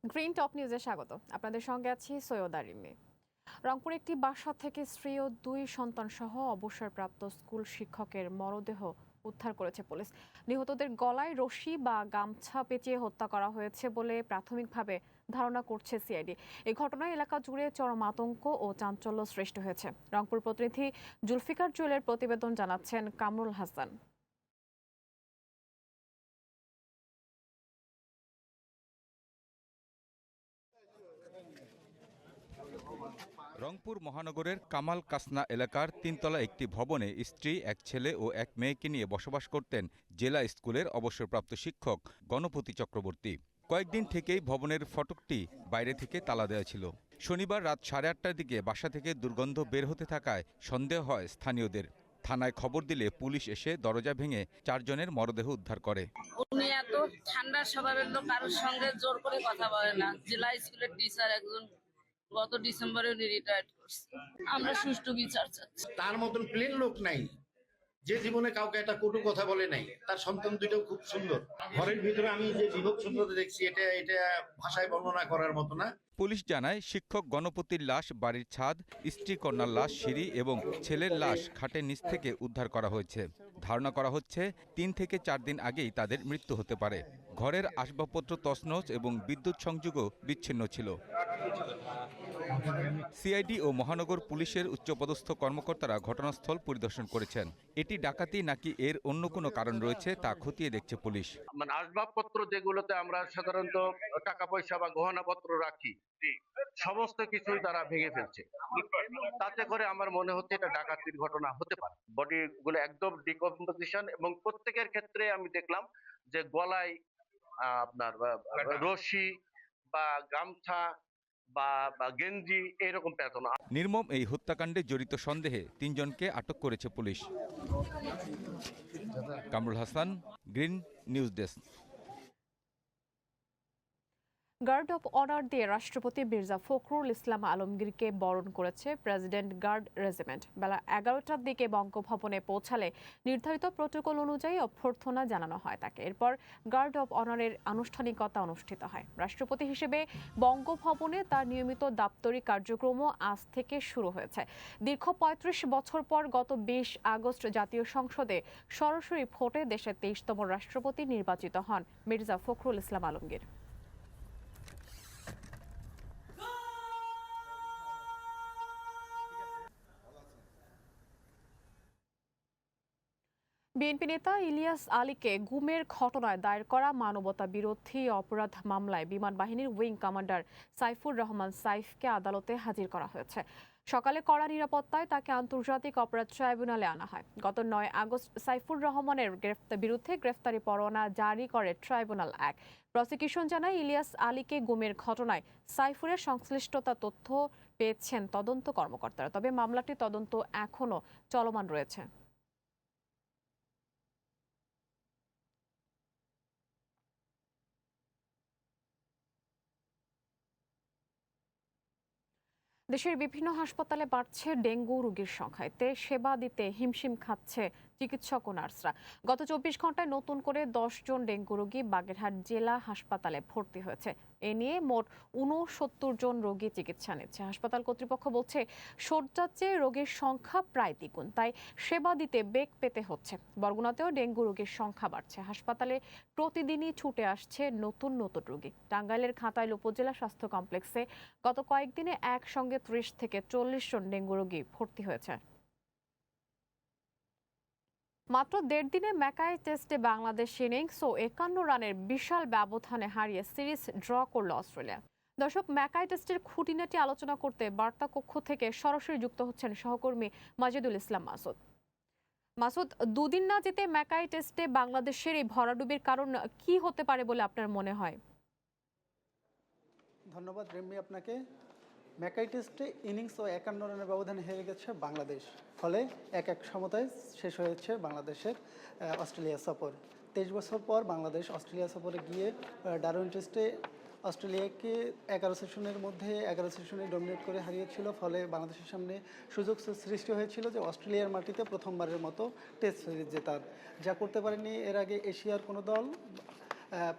Green top নিউজে স্বাগত। আপনাদের সঙ্গে আছি সৈয়দা রিমি। রংপুর একটি বাসা থেকে স্ত্রী ও 2 সন্তান সহ অবসরপ্রাপ্ত স্কুল শিক্ষকের মরদেহ উদ্ধার করেছে পুলিশ। নিহতদের গলায় রশি বা গামছা পেঁচিয়ে হত্যা করা হয়েছে বলে প্রাথমিকভাবে ধারণা করছে সিআইডি। এই ঘটনায় এলাকা জুড়ে চরম আতঙ্ক ও চাঞ্চল্য সৃষ্টি হয়েছে। রংপুর প্রতিনিধি জুলফিকার জুয়েলের প্রতিবেদন জানাচ্ছেন কামরুল হাসান। রংপুর মহানগরের কামাল কাসনা এলাকার তিনতলা একটি ভবনে স্ত্রী, এক ছেলে ও এক মেয়েকে নিয়ে বসবাস করতেন জেলা স্কুলের অবসরপ্রাপ্ত শিক্ষক গণপতি চক্রবর্তী। কয়েকদিন থেকেই ভবনের ফটকটি বাইরে থেকে তালা দেওয়া ছিল। শনিবার রাত 8:30টার দিকে বাসা থেকে দুর্গন্ধ বের হতে থাকায় সন্দেহ হয় স্থানীয়দের। থানায় খবর দিলে পুলিশ এসে দরজা ভেঙে 4 জনের মরদেহ উদ্ধার করে। উনি এত ঠান্ডা স্বভাবের লোক, কারোর সঙ্গে জোর করে কথা বলে না। জেলা স্কুলের টিচার একজন, গত ডিসেম্বরে উনি রিটায়ার্ড করছে। আমরা সুষ্ঠু বিচার চাচ্ছি। তার মতন প্লেন লোক নাই যে জীবনে কাউকে একটা কটু কথা বলে নাই। তার সন্তান দুইটাও খুব সুন্দর। ঘরের ভিতরে আমি যে বিভব সুন্দরতা দেখছি, এটা ভাষায় বর্ণনা করার মতো না। পুলিশ জানায়, শিক্ষক গণপতির লাশ বাড়ির ছাদ, স্ত্রী কন্যার লাশ সিঁড়ি এবং ছেলের লাশ খাটের নিচ থেকে উদ্ধার করা হয়েছে। ধারণা করা হচ্ছে 3 থেকে 4 দিন আগেই তাদের মৃত্যু হতে পারে। ঘরের আসবাবপত্র তছনছ এবং বিদ্যুৎ সংযোগও বিচ্ছিন্ন ছিল। সিআইডি ও মহানগর পুলিশের উচ্চপদস্থ কর্মকর্তারা ঘটনাস্থল পরিদর্শন করেছেন। এটি ডাকাতি নাকি এর অন্য কোনো কারণ রয়েছে তা খতিয়ে দেখছে পুলিশ। মানে আসবাবপত্র যেগুলোতে আমরা সাধারণত টাকা পয়সা বা গহনাপত্র রাখি, সমস্ত কিছুই তারা ভেঙে ফেলছে। তাতে করে আমার মনে হচ্ছে এটা ডাকাতির ঘটনা হতে পারে। বডি গুলো একদম ডিকম্পোজিশন, এবং প্রত্যেকের ক্ষেত্রে আমি দেখলাম যে গলায় আপনার রশি বা গামছা বা গেঞ্জি এরকম পেতনা। নির্মম এই হত্যাকাণ্ডে জড়িত সন্দেহে 3 জনকে আটক করেছে পুলিশ। Kamrul Hasan, Green News desk. Guard of honour দিয়ে রাষ্ট্রপতি মির্জা ফখরুল ইসলাম আলমগীরকে বরণ করেছে প্রেসিডেন্ট গার্ড রেজিমেন্ট। বেলা 11টার দিকে বঙ্গভবনে পৌঁছালে নির্ধারিত প্রটোকল অনুযায়ী অভ্যর্থনা জানানো হয় তাকে। এরপর গার্ড অব অনারের আনুষ্ঠানিকতা অনুষ্ঠিত হয়। রাষ্ট্রপতি হিসেবে বঙ্গভবনে তার নিয়মিত দাপ্তরিক কার্যক্রমও আজ থেকে শুরু হয়েছে। দীর্ঘ ৩৫ বছর পর গত ২০ আগস্ট জাতীয় সংসদে সরাসরি ভোটে দেশের ২৩তম রাষ্ট্রপতি নির্বাচিত হন মির্জা ফখরুল ইসলাম আলমগীর। বিএনপি নেতা ইলিয়াস আলীকে গুমের ঘটনায় দায়ের করা মানবতা বিরোধী অপরাধ মামলায় বিমান বাহিনীর উইং কমান্ডার সাইফুর রহমান সাইফকে আদালতে হাজির করা হয়েছে। সকালে কড়া নিরাপত্তায় তাকে আন্তর্জাতিক অপরাধ ট্রাইব্যুনালে আনা হয়। গত ৯ আগস্ট সাইফুর রহমানের বিরুদ্ধে গ্রেফতারি পরোয়ানা জারি করে ট্রাইব্যুনাল ১। প্রসিকিউশন জানায়, ইলিয়াস আলীকে গুমের ঘটনায় সাইফুরের সংশ্লিষ্টতা তথ্য পেয়েছেন তদন্ত কর্মকর্তারা। তবে মামলাটির তদন্ত এখনও চলমান রয়েছে। দেশের বিভিন্ন হাসপাতালে বাড়ছে ডেঙ্গু রোগীর সংখ্যা। এতে সেবা দিতে হিমশিম খাচ্ছে চিকিৎসক ও নার্সরা। গত ২৪ ঘন্টায় নতুন করে ১০ জন ডেঙ্গু রোগী বাগেরহাট জেলা হাসপাতালে ভর্তি হয়েছে। এ নিয়ে মোট ৬৯ জন রোগী চিকিৎসা নিচ্ছে। হাসপাতাল কর্তৃপক্ষ বলছে, শয্যার চেয়ে রোগীর সংখ্যা প্রায় দ্বিগুণ, তাই সেবা দিতে বেগ পেতে হচ্ছে। বরগুনাতেও ডেঙ্গু রোগীর সংখ্যা বাড়ছে। হাসপাতালে প্রতিদিনই ছুটে আসছে নতুন নতুন রোগী। টাঙ্গাইলের ঘাটাইল উপজেলা স্বাস্থ্য কমপ্লেক্সে গত কয়েকদিনে একসঙ্গে ৩০ থেকে ৪০ জন ডেঙ্গু রোগী ভর্তি হয়েছে। মাত্র ১.৫ দিনে ম্যাকাই টেস্টে বাংলাদেশ ইনিংস ও ৫১ রানের বিশাল ব্যবধানে হারিয়ে সিরিজ ড্র করল অস্ট্রেলিয়া। দর্শক, ম্যাকাই টেস্টের খুঁটিনাটি আলোচনা করতে বার্তা কক্ষ থেকে সরাসরি যুক্ত হচ্ছেন সহকর্মী মাজিদুল ইসলাম মাসুদ। মাসুদ, দুদিন না যেতে ম্যাকাই টেস্টে বাংলাদেশের এই ভরাডুবির কারণ কি হতে পারে বলে আপনার মনে হয়? ধন্যবাদ রেমি আপনাকে। ম্যাকাই টেস্টে ইনিংস ও ৫১ রানের ব্যবধানে হেরে গেছে বাংলাদেশ। ফলে ১-১ সমতায় শেষ হয়েছে বাংলাদেশের অস্ট্রেলিয়া সফর। ২৩ বছর পর বাংলাদেশ অস্ট্রেলিয়া সফরে গিয়ে ডারউইন টেস্টে অস্ট্রেলিয়াকে ১১ সেশনের মধ্যে ১১ সেশনে ডমিনেট করে হারিয়েছিল। ফলে বাংলাদেশের সামনে সুযোগ সৃষ্টি হয়েছিল যে অস্ট্রেলিয়ার মাটিতে প্রথমবারের মতো টেস্ট সিরিজ জেতার, যা করতে পারেনি এর আগে এশিয়ার কোনো দল।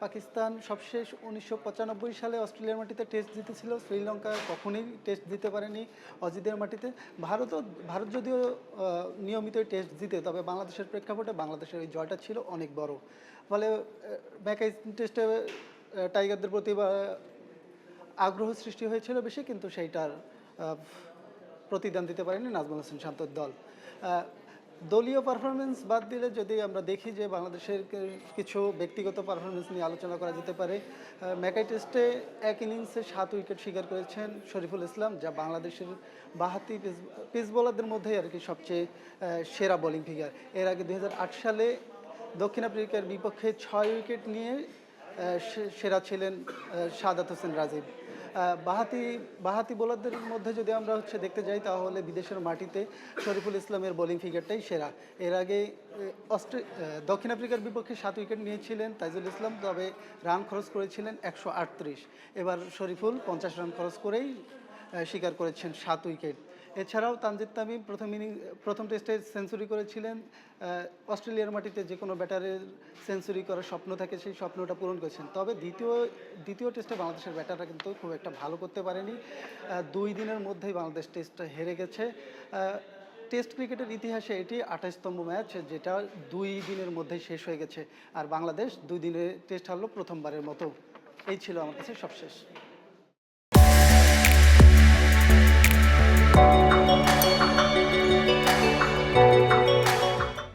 পাকিস্তান সবশেষ 1995 সালে অস্ট্রেলিয়ার মাটিতে টেস্ট জিতেছিল, শ্রীলঙ্কা কখনোই টেস্ট জিতে পারেনি অজিদের মাটিতে। ভারত যদিও নিয়মিতই টেস্ট জিতে, তবে বাংলাদেশের প্রেক্ষাপটে বাংলাদেশের ওই জয়টা ছিল অনেক বড়। ফলে ম্যাকাই টেস্টে টাইগারদের প্রতি আগ্রহ সৃষ্টি হয়েছিল বেশি, কিন্তু সেইটার প্রতিদান দিতে পারেনি নাজমুল হোসেন শান্তর দল। দলীয় পারফরমেন্স বাদ দিলে যদি আমরা দেখি যে বাংলাদেশের কিছু ব্যক্তিগত পারফরমেন্স নিয়ে আলোচনা করা যেতে পারে। ম্যাকাই টেস্টে এক ইনিংসে 7 উইকেট শিকার করেছেন শরীফুল ইসলাম, যা বাংলাদেশের বাহাতি পেস বোলারদের মধ্যেই আর কি সবচেয়ে সেরা বোলিং ফিগার। এর আগে 2008 সালে দক্ষিণ আফ্রিকার বিপক্ষে 6 উইকেট নিয়ে সেরা ছিলেন সাদাত হোসেন রাজীব। বাহাতি বোলারদের মধ্যে যদি আমরা দেখতে যাই, তাহলে বিদেশের মাটিতে শরীফুল ইসলামের বোলিং ফিগারটাই সেরা। এর আগে দক্ষিণ আফ্রিকার বিপক্ষে 7 উইকেট নিয়েছিলেন তাইজুল ইসলাম, তবে রান খরচ করেছিলেন 138। এবার শরীফুল 50 রান খরচ করেই শিকার করেছেন 7 উইকেট। এছাড়াও তানজিদ তামিম প্রথম টেস্টে সেঞ্চুরি করেছিলেন। অস্ট্রেলিয়ার মাটিতে যে কোনো ব্যাটারের সেঞ্চুরি করার স্বপ্ন থাকে, সেই স্বপ্নটা পূরণ করেছেন। তবে দ্বিতীয় টেস্টে বাংলাদেশের ব্যাটাররা কিন্তু খুব একটা ভালো করতে পারেনি। 2 দিনের মধ্যেই বাংলাদেশ টেস্টটা হেরে গেছে। টেস্ট ক্রিকেটের ইতিহাসে এটি 28তম ম্যাচ, যেটা 2 দিনের মধ্যেই শেষ হয়ে গেছে। আর বাংলাদেশ 2 দিনে টেস্ট হারলো প্রথমবারের মতো। এই ছিল আমার কাছে সবশেষ।